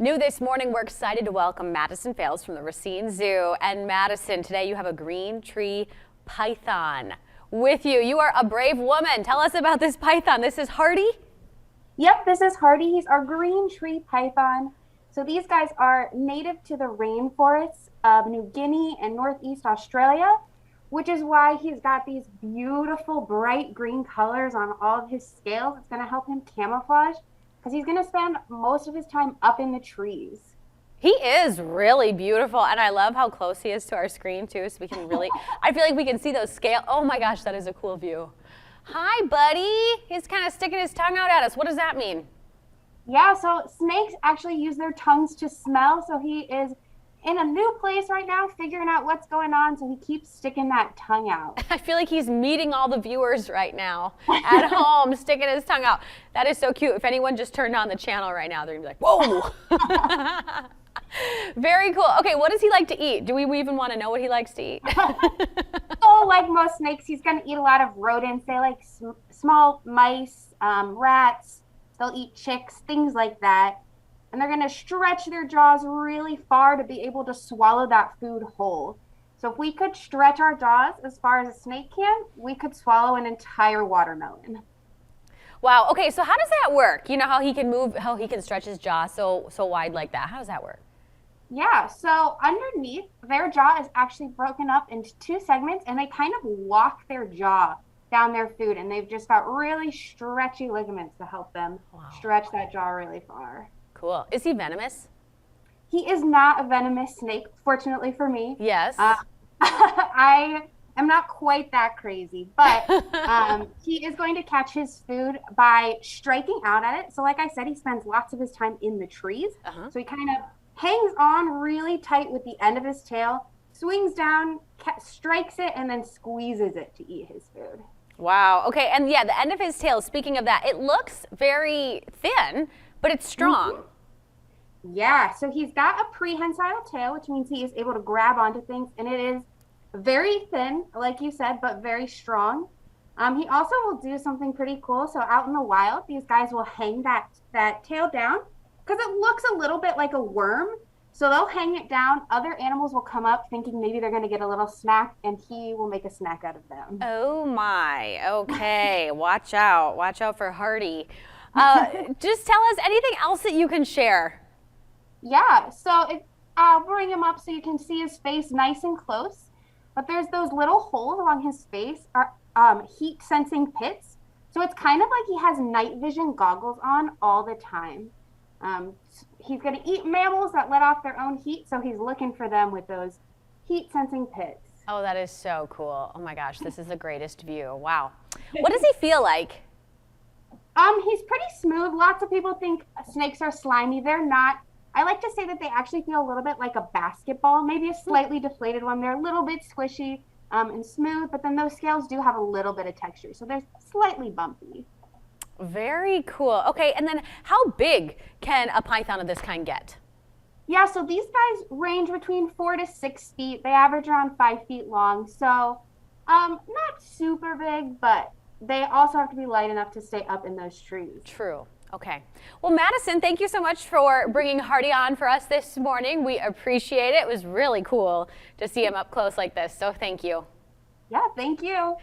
New this morning, we're excited to welcome Madison Fales from the Racine Zoo. And Madison, today you have a green tree python with you. You are a brave woman. Tell us about this python. This is Hardy? Yep, this is Hardy. He's our green tree python. So these guys are native to the rainforests of New Guinea and Northeast Australia, which is why he's got these beautiful bright green colors on all of his scales. It's going to help him camouflage because he's going to spend most of his time up in the trees. He is really beautiful, and I love how close he is to our screen too, so we can really, I feel like we can see those scales. Oh my gosh, that is a cool view. Hi, buddy. He's kind of sticking his tongue out at us. What does that mean? Yeah, so snakes actually use their tongues to smell, so he is in a new place right now, figuring out what's going on, so he keeps sticking that tongue out. I feel like he's meeting all the viewers right now at home, sticking his tongue out. That is so cute. If anyone just turned on the channel right now, they're going to be like, whoa. Very cool. Okay, what does he like to eat? Do we even want to know what he likes to eat? So like most snakes, he's going to eat a lot of rodents. They like small mice, rats. They'll eat chicks, things like that. And they're going to stretch their jaws really far to be able to swallow that food whole. So if we could stretch our jaws as far as a snake can, we could swallow an entire watermelon. Wow. Okay, so how does that work? You know how he can move, how he can stretch his jaw so wide like that. How does that work? Yeah, so underneath, their jaw is actually broken up into two segments, and they kind of walk their jaw down their food, and they've just got really stretchy ligaments to help them stretch that jaw really far. Cool. Is he venomous? He is not a venomous snake, fortunately for me. Yes. I am not quite that crazy, but he is going to catch his food by striking out at it. So like I said, he spends lots of his time in the trees. So he kind of hangs on really tight with the end of his tail, swings down, strikes it, and then squeezes it to eat his food. Wow. Okay, and yeah, the end of his tail, speaking of that, it looks very thin, but it's strong. Yeah, so he's got a prehensile tail, which means he is able to grab onto things, and it is very thin, like you said, but very strong. He also will do something pretty cool. So out in the wild, these guys will hang that tail down because it looks a little bit like a worm. So they'll hang it down. Other animals will come up thinking maybe they're going to get a little snack, and he will make a snack out of them. Oh my. Okay. Watch out. Watch out for Hardy. Just tell us anything else that you can share. Yeah, so I'll bring him up so you can see his face nice and close. But there's those little holes along his face are heat sensing pits. So it's kind of like he has night vision goggles on all the time. He's going to eat mammals that let off their own heat, so he's looking for them with those heat sensing pits. Oh, that is so cool. Oh my gosh, this is the greatest view. Wow. What does he feel like? He's pretty smooth. Lots of people think snakes are slimy. They're not. I like to say that they actually feel a little bit like a basketball, maybe a slightly deflated one. They're a little bit squishy and smooth, but then those scales do have a little bit of texture, so they're slightly bumpy. Very cool. Okay, and then how big can a python of this kind get? Yeah, so these guys range between 4 to 6 feet. They average around 5 feet long, so not super big, but they also have to be light enough to stay up in those trees. True. Okay. Well, Madison, thank you so much for bringing Hardy on for us this morning. We appreciate it. It was really cool to see him up close like this, so thank you. Yeah, thank you.